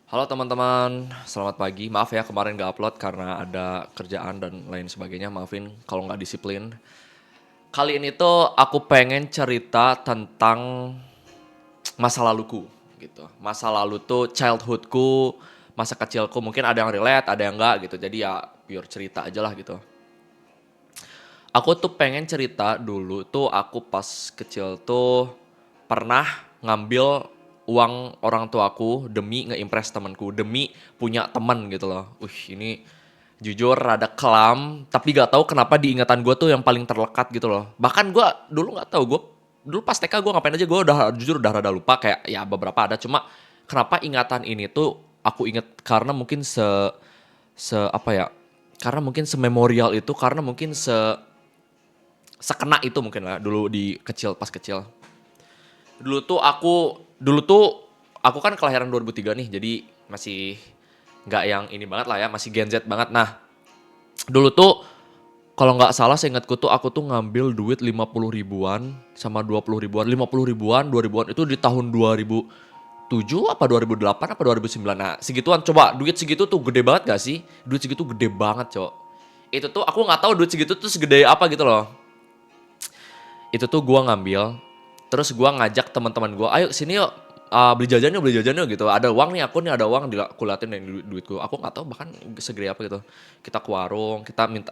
Halo teman-teman, selamat pagi. Maaf ya kemarin nggak upload karena ada kerjaan dan lain sebagainya. Maafin kalau nggak disiplin. Kali ini tuh aku pengen cerita tentang masa laluku gitu. Masa lalu tuh childhoodku, masa kecilku. Mungkin ada yang relate, ada yang enggak gitu. Jadi ya pure cerita aja lah gitu. Aku tuh pengen cerita dulu tuh aku pas kecil tuh pernah ngambil uang orang tuaku demi nge-impress temanku, demi punya teman gitu loh. Ini jujur rada kelam, tapi gak tahu kenapa di ingatan gue tuh yang paling terlekat gitu loh. Bahkan gue dulu gak tahu, gue dulu pas TK gue ngapain aja gue udah jujur udah rada lupa kayak ya beberapa ada, cuma kenapa ingatan ini tuh aku inget karena mungkin se apa ya? Karena mungkin sememorial itu, karena mungkin sekena itu mungkin lah dulu di kecil pas kecil. Dulu tuh aku kan kelahiran 2003 nih, jadi masih nggak yang ini banget lah ya, masih Gen Z banget. Nah, dulu tuh kalau nggak salah seingatku tuh aku tuh ngambil duit 50 ribuan sama 20 ribuan. 50 ribuan, 2 ribuan itu di tahun 2007 apa 2008 apa 2009. Nah, segituan coba duit segitu tuh gede banget gak sih? Duit segitu gede banget, Cok. Itu tuh aku nggak tahu duit segitu tuh segede apa gitu loh. Itu tuh gua ngambil, terus gua ngajak teman-teman gua, ayo sini yuk, beli jajan yuk gitu. Ada uang nih, aku nih ada uang, aku liatin nih duitku. Aku nggak tahu bahkan segede apa gitu. Kita ke warung, kita minta,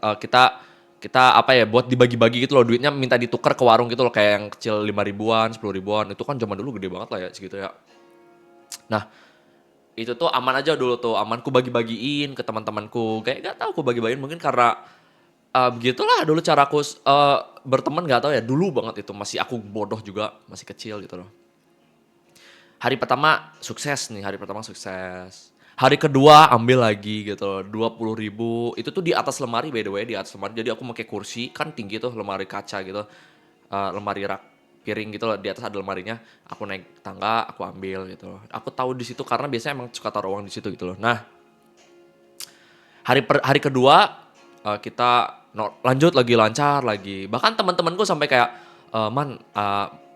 kita apa ya buat dibagi-bagi gitu loh, duitnya minta ditukar ke warung gitu loh, kayak yang kecil 5 ribuan, 10 ribuan. Itu kan zaman dulu gede banget lah ya segitu ya. Nah, itu tuh aman aja dulu tuh, aman ku bagi-bagiin ke teman-temanku. Kayak gak tahu ku bagi-bagiin mungkin karena begitulah dulu caraku berteman, nggak tahu ya, dulu banget itu, masih aku bodoh juga, masih kecil gitu loh. Hari pertama sukses nih, hari pertama sukses. Hari kedua ambil lagi gitu loh, 20 ribu. Itu tuh di atas lemari by the way, di atas lemari. Jadi aku pakai kursi, kan tinggi tuh lemari kaca gitu. Lemari rak piring gitu loh, di atas ada lemarinya. Aku naik tangga, aku ambil gitu loh. Aku tahu di situ karena biasanya emang suka taruh uang di situ gitu loh. Nah, hari kedua kita lanjut lagi lancar lagi. Bahkan teman-temanku sampai kayak man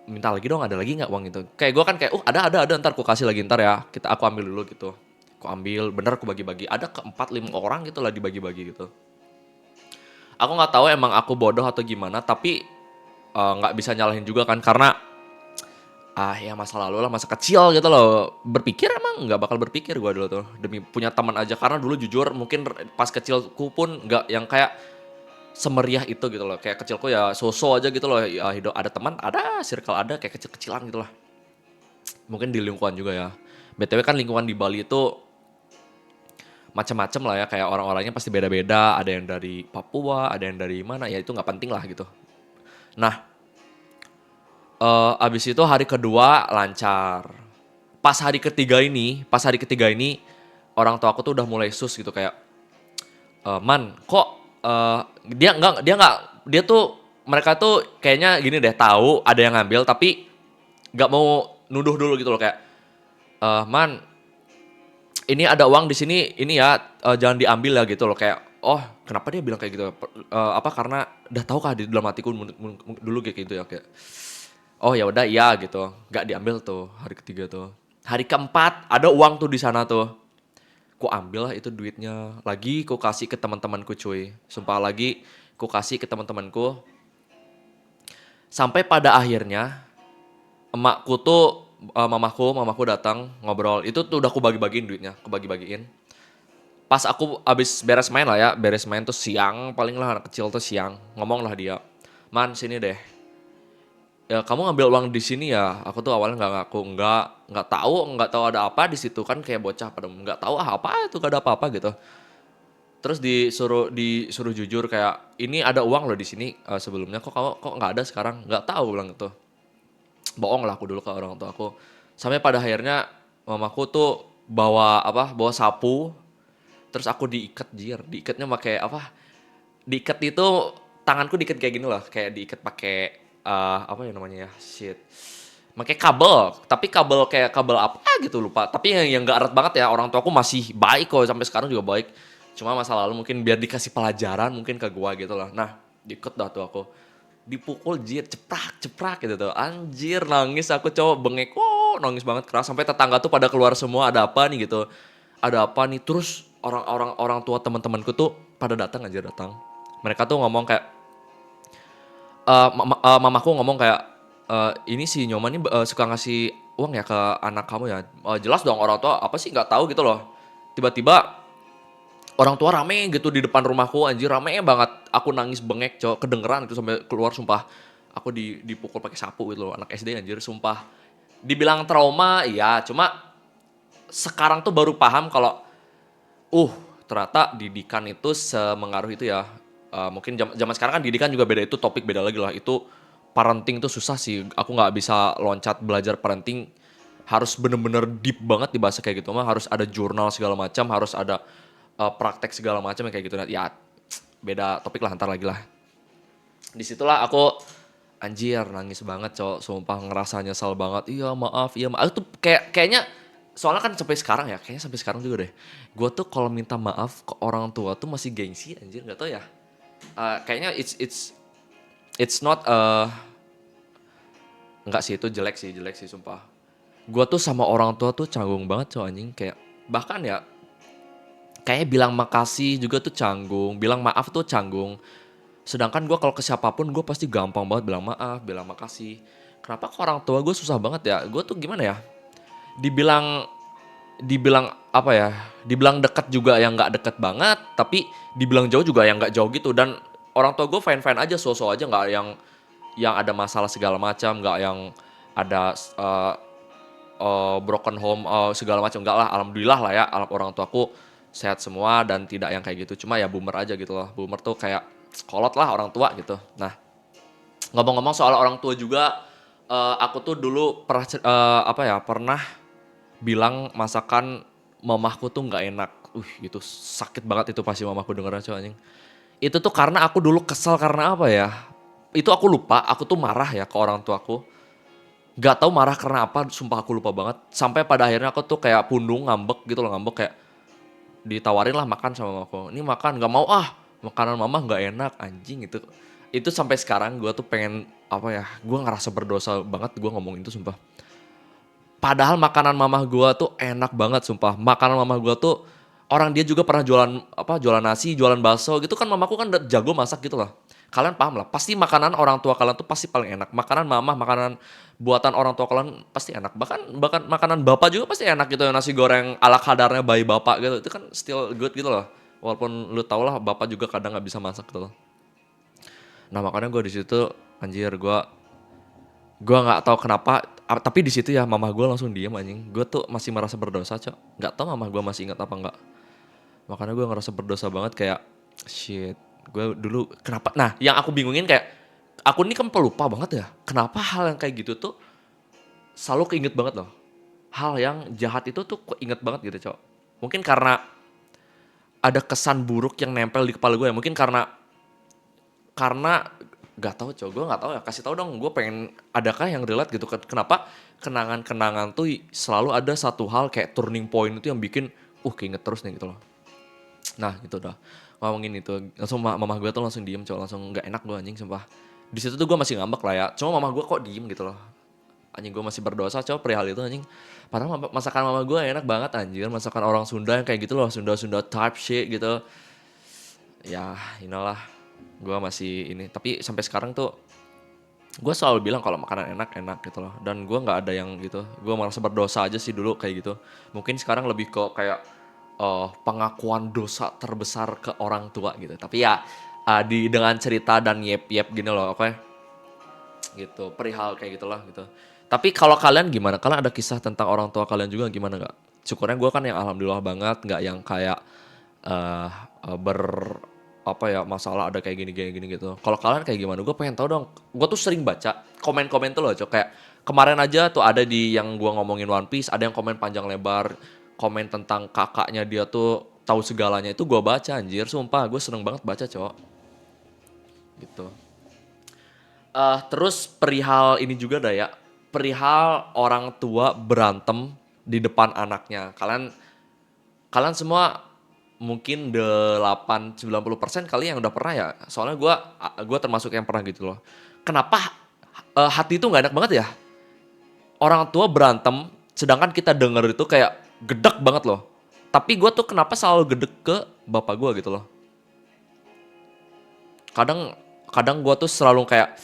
minta lagi dong, ada lagi nggak uang itu? Kayak gue kan kayak ada ntar aku kasih lagi ntar ya. Aku ambil dulu gitu. Aku ambil bener aku bagi-bagi. Ada ke 4-5 orang gitu lah dibagi-bagi gitu. Aku nggak tahu emang aku bodoh atau gimana, tapi nggak bisa nyalahin juga kan karena ya masa lalu lah, masa kecil gitu loh. Berpikir emang nggak bakal berpikir gue dulu tuh. Demi punya teman aja. Karena dulu jujur mungkin pas kecilku pun nggak yang kayak semeriah itu gitu loh. Kayak kecilku ya so-so aja gitu loh. Ya, hidup ada teman, ada circle, ada kayak kecil-kecilan gitu lah. Mungkin di lingkungan juga ya. BTW kan lingkungan di Bali itu macam-macam lah ya. Kayak orang-orangnya pasti beda-beda. Ada yang dari Papua, ada yang dari mana. Ya itu nggak penting lah gitu. Nah, abis itu hari kedua lancar. Pas hari ketiga ini orang tua aku tuh udah mulai sus gitu kayak, man kok eh, dia tuh mereka tuh kayaknya gini deh, tahu ada yang ngambil tapi nggak mau nuduh dulu gitu loh, kayak man ini ada uang di sini ini ya, jangan diambil ya gitu loh, kayak oh kenapa dia bilang kayak gitu. Apa karena udah tahu kah di dalam hatiku dulu kayak gitu ya, kayak oh ya udah iya gitu, nggak diambil tuh hari ketiga tuh. Hari keempat ada uang tuh di sana tuh. Ku ambil lah itu duitnya. Lagi ku kasih ke teman-temanku cuy. Sumpah lagi ku kasih ke teman-temanku. Sampai pada akhirnya emakku tuh mamaku datang ngobrol. Itu tuh udah ku bagi-bagiin duitnya, ku bagi-bagiin. Pas aku abis beres main lah ya, beres main tuh siang, paling lah anak kecil tuh siang. Ngomong lah dia, man sini deh, ya kamu ngambil uang di sini ya. Aku tuh awalnya nggak ngaku, nggak tahu ada apa di situ kan, kayak bocah pada nggak tahu apa itu, gak ada apa-apa gitu. Terus disuruh jujur kayak ini ada uang loh di sini, sebelumnya kok nggak ada sekarang, nggak tahu bilang gitu. Bohong lah aku dulu ke orang tua aku. Sampai pada akhirnya mamaku tuh bawa sapu, terus aku diikat, diikatnya pakai apa, diikat itu tanganku diikat kayak gini loh, kayak diikat pakai apa ya namanya ya, shit, pakai kabel, tapi kabel kayak kabel apa gitu lupa, tapi yang nggak erat banget ya. Orang tua aku masih baik kok, sampai sekarang juga baik, cuma masa lalu mungkin biar dikasih pelajaran mungkin ke gua gitu lah. Nah, diikat dah tuh aku, dipukul jir, ceprak ceprak gitu tuh, anjir nangis aku, coba bengek, oh nangis banget keras sampai tetangga tuh pada keluar semua, ada apa nih gitu. Ada apa nih? Terus orang tua teman-temanku tuh pada datang aja datang. Mereka tuh ngomong kayak mamaku ngomong kayak ini si Nyoman nih suka ngasih uang ya ke anak kamu ya. Jelas dong orang tua apa sih nggak tahu gitu loh. Tiba-tiba orang tua rame gitu di depan rumahku anjir rame banget. Aku nangis bengek cok kedengeran itu sampai keluar sumpah. Aku dipukul pakai sapu gitu loh anak SD anjir sumpah. Dibilang trauma iya cuma sekarang tuh baru paham kalau uh ternyata didikan itu semengaruh itu ya. Mungkin zaman sekarang kan didikan juga beda itu topik beda lagi lah. Itu parenting tuh susah sih. Aku nggak bisa loncat belajar parenting harus bener-bener deep banget dibahas kayak gitu mah harus ada jurnal segala macam harus ada praktek segala macam yang kayak gitu nah, ya beda topik lah ntar lagi lah disitulah aku anjir nangis banget cowok sumpah ngerasa nyesal banget iya maaf itu kayaknya soalnya kan sampai sekarang ya kayaknya sampai sekarang juga deh gue tuh kalau minta maaf ke orang tua tuh masih gengsi anjir nggak tau ya. Kayaknya it's not nggak sih itu jelek sih sumpah. Gue tuh sama orang tua tuh canggung banget cowok anjing kayak bahkan ya kayaknya bilang makasih juga tuh canggung, bilang maaf tuh canggung. Sedangkan gue kalau ke siapapun gue pasti gampang banget bilang maaf, bilang makasih. Kenapa ke orang tua gue susah banget ya? Gue tuh gimana ya? Dibilang dibilang apa ya? Dibilang deket juga yang nggak deket banget, tapi dibilang jauh juga yang nggak jauh gitu. Dan orang tua gue fine fine aja, so aja nggak yang ada masalah segala macam, nggak yang ada broken home segala macam enggak lah alhamdulillah lah ya orang tuaku sehat semua dan tidak yang kayak gitu cuma ya boomer aja gitu loh boomer tuh kayak kolot lah orang tua gitu. Nah ngomong-ngomong soal orang tua juga aku tuh dulu pernah apa ya pernah bilang masakan mamahku tuh nggak enak gitu sakit banget itu pasti mamaku dengeran coy anjing itu tuh karena aku dulu kesel karena apa ya itu aku lupa aku tuh marah ya ke orang tuaku. Gak tahu marah karena apa, sumpah aku lupa banget. Sampai pada akhirnya aku tuh kayak pundung ngambek gitu loh, ngambek kayak ditawarin lah makan sama mamaku. Ini makan, gak mau ah, makanan mama gak enak anjing itu. Itu sampai sekarang gue tuh pengen apa ya, gue ngerasa berdosa banget gue ngomong itu sumpah. Padahal makanan mamah gue tuh enak banget sumpah. Makanan mamah gue tuh orang dia juga pernah jualan apa jualan nasi, jualan bakso gitu kan mamaku kan jago masak gitu lah. Kalian paham lah, pasti makanan orang tua kalian tuh pasti paling enak. Makanan mamah, makanan buatan orang tua kalian pasti enak. Bahkan makanan bapak juga pasti enak gitu ya nasi goreng ala kadarnya bayi bapak gitu. Itu kan still good gitu loh. Walaupun lu tau lah bapak juga kadang nggak bisa masak gitu loh. Nah makanya gue di situ anjir gue nggak tahu kenapa tapi di situ ya mamah gue langsung diem anjing gue tuh masih merasa berdosa cok nggak tahu mamah gue masih ingat apa nggak makanya gue ngerasa berdosa banget kayak shit gue dulu kenapa nah yang aku bingungin kayak aku ini kan pelupa banget ya kenapa hal yang kayak gitu tuh selalu keinget banget loh hal yang jahat itu tuh keinget banget gitu cok mungkin karena ada kesan buruk yang nempel di kepala gue ya mungkin karena gak tahu cowok gue nggak tahu ya kasih tahu dong gue pengen adakah yang relate gitu kenapa kenangan-kenangan tuh selalu ada satu hal kayak turning point itu yang bikin keinget terus nih gitu loh. Nah gitu dah ngomongin itu langsung mama gue tuh langsung diem cowok langsung nggak enak gue anjing sumpah di situ tuh gue masih ngambek lah ya cuma mama gue kok diem gitu loh anjing gue masih berdosa cowok perihal itu anjing padahal masakan mama gue enak banget anjir masakan orang Sunda yang kayak gitu loh Sunda type shit gitu ya inilah gue masih ini tapi sampai sekarang tuh gue selalu bilang kalau makanan enak gitu loh dan gue nggak ada yang gitu gue merasa berdosa aja sih dulu kayak gitu mungkin sekarang lebih ke kayak pengakuan dosa terbesar ke orang tua gitu tapi ya dengan cerita dan yep gini loh oke gitu perihal kayak gitulah gitu tapi kalau kalian gimana kalian ada kisah tentang orang tua kalian juga gimana nggak syukurnya gue kan yang alhamdulillah banget nggak yang kayak eh ber apa ya masalah ada kayak gini gitu. Kalau kalian kayak gimana? Gue pengen tahu dong. Gue tuh sering baca komen-komen tuh loh, cok kayak kemarin aja tuh ada di yang gue ngomongin One Piece, ada yang komen panjang lebar, komen tentang kakaknya dia tuh tahu segalanya itu gue baca anjir, sumpah gue seneng banget baca, cok. Gitu. Terus perihal ini juga dah ya, perihal orang tua berantem di depan anaknya. Kalian kalian semua mungkin 80-90% kali yang udah pernah ya. Soalnya gue termasuk yang pernah gitu loh. Kenapa hati itu nggak enak banget ya? orang tua berantem, sedangkan kita denger itu kayak gedek banget loh. Tapi gue tuh kenapa selalu gedek ke bapak gue gitu loh. Kadang kadang gue tuh selalu kayak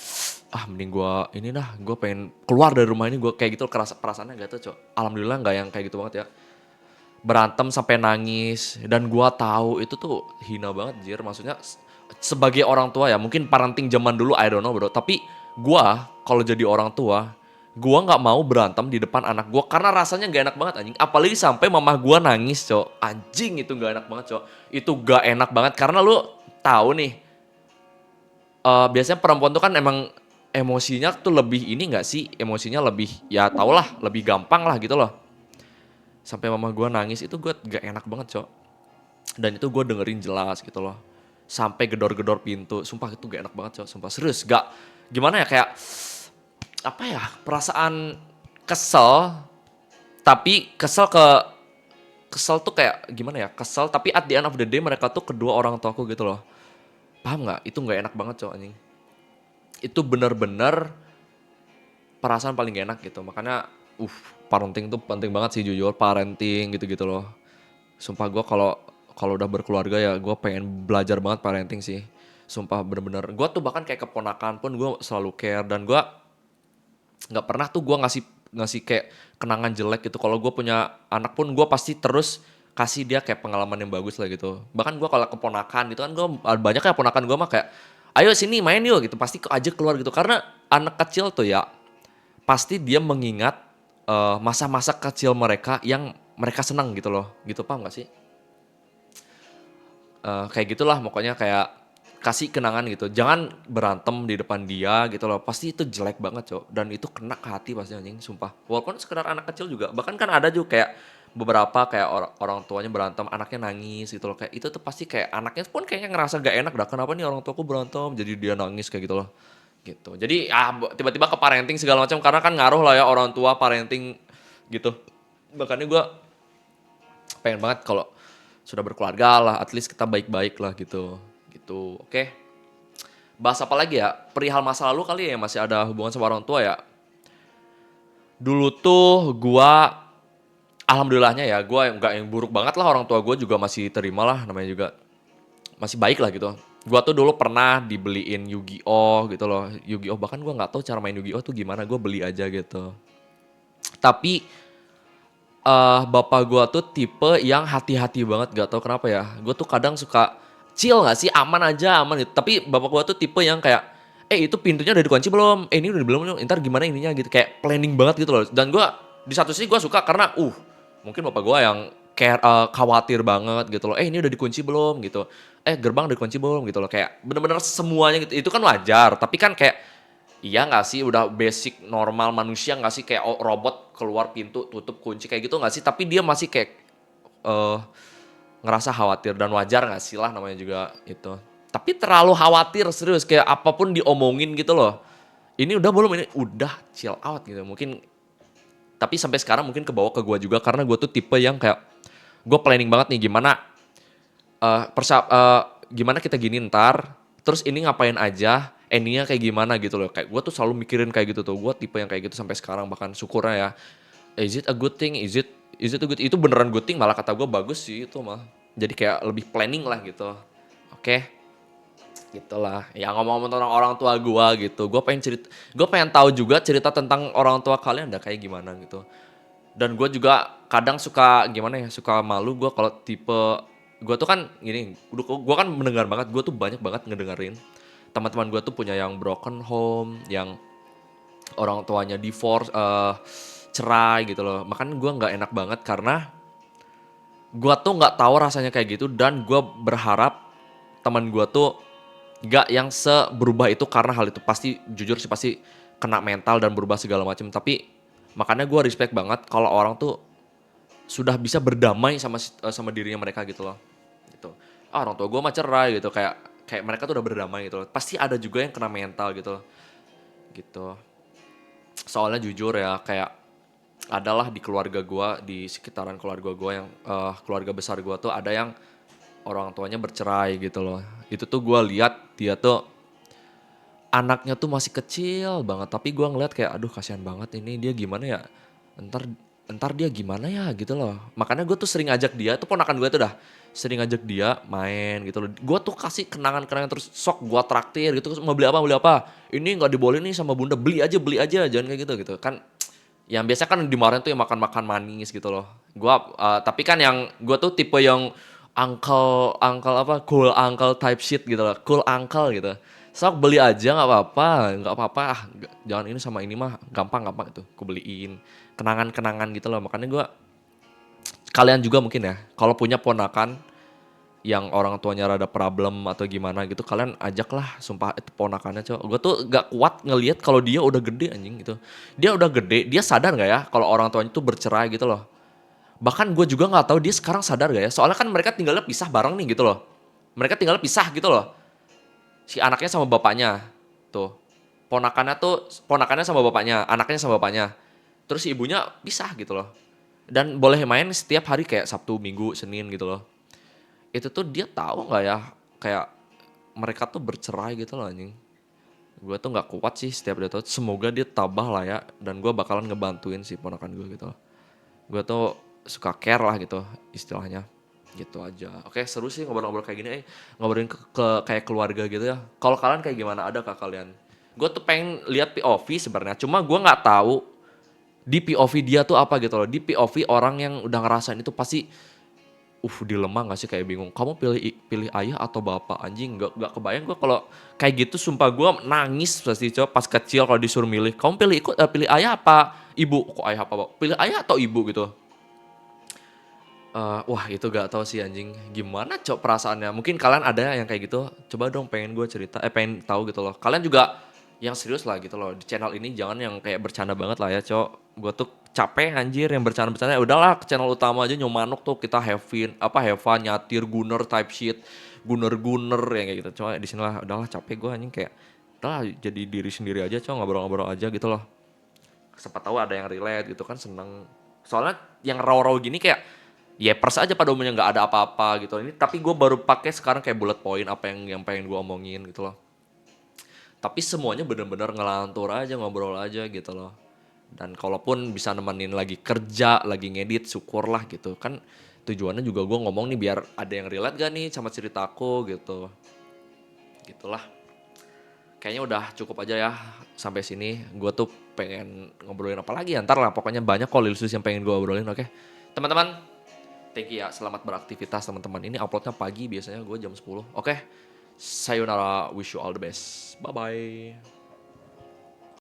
mending gue ini dah, gue pengen keluar dari rumah ini, gue kayak gitu kerasa perasaannya gitu cok. Alhamdulillah nggak yang kayak gitu banget ya. Berantem sampai nangis dan gue tahu itu tuh hina banget jir. Maksudnya sebagai orang tua ya, mungkin parenting zaman dulu I don't know bro, tapi gue kalau jadi orang tua, gue nggak mau berantem di depan anak gue karena rasanya nggak enak banget anjing. Apalagi sampai mama gue nangis cok, anjing itu nggak enak banget cok. Itu gak enak banget karena lu tahu nih, biasanya perempuan tuh kan emang emosinya tuh lebih ini nggak sih, emosinya lebih ya tau lah, lebih gampang lah gitu loh. Sampai mama gue nangis itu gue gak enak banget cok. Dan itu gue dengerin jelas gitu loh. Sampai gedor-gedor pintu, sumpah itu gak enak banget cok, sumpah serius. Gak, gimana ya, kayak apa ya, perasaan kesel, tapi kesel tuh kayak gimana ya, kesel tapi at the end of the day mereka tuh kedua orang tuaku gitu loh. Paham nggak? Itu nggak enak banget cok anjing. Itu bener-bener perasaan paling gak enak gitu. Makanya parenting tuh penting banget sih jujur, parenting gitu-gitu loh. Sumpah gue kalau kalau udah berkeluarga ya gue pengen belajar banget parenting sih. Sumpah bener-bener. Gue tuh bahkan kayak keponakan pun gue selalu care, dan gue nggak pernah tuh gue ngasih ngasih kayak kenangan jelek gitu. Kalau gue punya anak pun gue pasti terus kasih dia kayak pengalaman yang bagus lah gitu. Bahkan gue kalau keponakan gitu kan, gue banyak kayak ponakan gue mah kayak ayo sini main yuk gitu, pasti aja keluar gitu. Karena anak kecil tuh ya pasti dia mengingat masa-masa kecil mereka yang mereka senang gitu loh. Gitu, paham gak sih? Kayak gitulah pokoknya, kayak kasih kenangan gitu. Jangan berantem di depan dia gitu loh. Pasti itu jelek banget, Cok. Dan itu kena ke hati pasti anjing, sumpah. Walaupun sekedar anak kecil juga. Bahkan kan ada juga kayak beberapa kayak orang tuanya berantem, anaknya nangis gitu loh. Kayak itu tuh pasti kayak anaknya pun kayaknya ngerasa gak enak dah. Kenapa nih orang tuaku berantem? Jadi dia nangis kayak gitu loh. Gitu. Jadi tiba-tiba ke parenting segala macam, karena kan ngaruh lah ya orang tua parenting gitu. Makanya gue pengen banget kalau sudah berkeluarga lah, at least kita baik-baik lah gitu. Gitu. Oke. Bahas apa lagi ya? Perihal masa lalu kali ya, masih ada hubungan sama orang tua ya. Dulu tuh gua alhamdulillahnya ya, gua nggak yang buruk banget lah, orang tua gua juga masih terima lah, namanya juga masih baik lah gitu. Gua tuh dulu pernah dibeliin Yu-Gi-Oh gitu loh. Yu-Gi-Oh, bahkan gua nggak tahu cara main Yu-Gi-Oh tuh gimana, gua beli aja gitu. Tapi bapak gua tuh tipe yang hati-hati banget, gak tau kenapa ya. Gue tuh kadang suka chill gak sih, aman aja, aman gitu. Tapi bapak gua tuh tipe yang kayak, itu pintunya udah dikunci belum? Ini udah belum, ntar gimana ininya gitu. Kayak planning banget gitu loh. Dan gua di satu sisi gua suka karena, mungkin bapak gua yang care, khawatir banget gitu loh. Ini udah dikunci belum gitu. Gerbang udah dikunci belum gitu loh. Kayak bener-bener semuanya gitu. Itu kan wajar, tapi kan kayak iya nggak sih, udah basic normal manusia nggak sih, kayak robot keluar pintu tutup kunci kayak gitu nggak sih? Tapi dia masih kayak eh ngerasa khawatir, dan wajar nggak sih lah, namanya juga itu. Tapi terlalu khawatir serius, kayak apapun diomongin gitu loh. Ini udah belum, ini udah chill out gitu mungkin. Tapi sampai sekarang mungkin kebawa ke gue juga karena gue tuh tipe yang kayak gue planning banget nih gimana gimana kita gini ntar, terus ini ngapain aja, endingnya kayak gimana gitu loh. Kayak gue tuh selalu mikirin kayak gitu tuh. Gue tipe yang kayak gitu sampai sekarang, bahkan syukurnya ya. Is it a good thing? Is it a good? Itu beneran good thing, malah kata gue bagus sih itu mah. Jadi kayak lebih planning lah gitu. Oke, gitulah. Ya ngomong-ngomong tentang orang tua gue gitu. Gue pengen tahu juga cerita tentang orang tua kalian ada kayak gimana gitu. Dan gue juga kadang suka gimana ya, suka malu gue kalau tipe gue tuh kan gini, gue kan mendengar banget, gue tuh banyak banget ngedengerin teman-teman gue tuh punya yang broken home, yang orang tuanya divorce, cerai gitu loh. Makanya gue nggak enak banget karena gue tuh nggak tahu rasanya kayak gitu, dan gue berharap teman gue tuh nggak yang seberubah itu, karena hal itu pasti jujur sih pasti kena mental dan berubah segala macam. Tapi makanya gue respect banget kalau orang tuh sudah bisa berdamai sama dirinya mereka gitu loh. Gitu. Orang tua gue mah cerai gitu, kayak kayak mereka tuh udah berdamai gitu loh. Pasti ada juga yang kena mental gitu. Gitu. Soalnya jujur ya, kayak adalah di keluarga gue, di sekitaran keluarga gue yang keluarga besar gue tuh ada yang orang tuanya bercerai gitu loh. Itu tuh gue lihat dia tuh anaknya tuh masih kecil banget, tapi gua ngeliat kayak aduh kasihan banget ini dia gimana ya, entar entar dia gimana ya gitu loh. Makanya gue tuh sering ajak dia, tuh ponakan gue tuh dah sering ajak dia main gitu loh. Gue tuh kasih kenangan-kenangan terus sok gue traktir gitu, mau beli apa beli apa. Ini nggak dibolehin nih sama bunda, beli aja jangan kayak gitu kan. Yang biasa kan dimarahin tuh yang makan-makan manis gitu loh. Tapi kan yang gue tuh tipe yang uncle uncle apa cool uncle type shit gitu loh, cool uncle gitu. Sok beli aja nggak apa-apa, jangan ini sama ini mah gampang itu, aku beliin kenangan-kenangan gitu loh. Makanya gue, kalian juga mungkin ya, kalau punya ponakan yang orang tuanya rada problem atau gimana gitu, kalian ajaklah sumpah itu ponakannya cowok. Gue tuh gak kuat ngelihat kalau dia udah gede anjing gitu. Dia udah gede, dia sadar gak ya kalau orang tuanya tuh bercerai gitu loh. Bahkan gue juga nggak tahu dia sekarang sadar gak ya. Soalnya kan mereka tinggalnya pisah bareng nih gitu loh. Mereka tinggalnya pisah gitu loh. Si anaknya sama bapaknya. Tuh. Ponakannya sama bapaknya, anaknya sama bapaknya. Terus si ibunya pisah gitu loh. Dan boleh main setiap hari kayak Sabtu, Minggu, Senin gitu loh. Itu tuh dia tahu nggak ya kayak mereka tuh bercerai gitu loh anjing. Gue tuh nggak kuat sih setiap dia tuh. Semoga dia tabah lah ya, dan gue bakalan ngebantuin si ponakan gue gitu loh. Gue tuh suka care lah gitu istilahnya. Gitu aja. Oke, seru sih ngobrol-ngobrol kayak gini. Ngobrolin kayak keluarga gitu ya. Kalau kalian kayak gimana, ada kah kalian? Gue tuh pengen lihat POV sebenarnya. Cuma gue nggak tahu di POV dia tuh apa gitu loh. Di POV orang yang udah ngerasain itu pasti dilema gak sih, kayak bingung. Kamu pilih ayah atau bapak, anjing nggak kebayang gue kalau kayak gitu. Sumpah gue nangis pasti coba pas kecil kalau disuruh milih. Kamu pilih ayah apa ibu? Kok ayah apa bapak? Pilih ayah atau ibu gitu. Wah itu gak tahu sih anjing, gimana cok perasaannya. Mungkin kalian ada yang kayak gitu, coba dong pengen gue cerita, pengen tahu gitu loh. Kalian juga yang serius lah gitu loh di channel ini, jangan yang kayak bercanda banget lah ya cok. Gue tuh capek anjir yang bercanda-bercanda. Ya udahlah, ke channel utama aja nyomanuk tuh kita have fun, nyatir, gunner type shit, gunner yang kayak gitu. Cuma di sini lah udahlah capek gue anjing, kayak udahlah jadi diri sendiri aja cok, ngobrol-ngobrol aja gitu loh. Siapa tahu ada yang relate gitu kan, seneng. Soalnya yang raw-raw gini kayak pers aja pada umumnya, nggak ada apa-apa gitu. Ini tapi gue baru pakai sekarang kayak bullet point apa yang pengen gue omongin gitu loh. Tapi semuanya bener-bener ngelantur aja, ngobrol aja gitu loh. Dan kalaupun bisa nemenin lagi kerja, lagi ngedit, syukurlah gitu. Kan tujuannya juga gue ngomong nih biar ada yang relate gak nih sama ceritaku gitu. Gitulah. Kayaknya udah cukup aja ya sampai sini. Gue tuh pengen ngobrolin apa lagi ya, ntar lah. Pokoknya banyak kok Lilsus yang pengen gue obrolin, oke? Teman-teman, thank you ya, selamat beraktivitas teman-teman. Ini uploadnya pagi biasanya, gue jam 10. Oke, sayonara, wish you all the best. Bye-bye.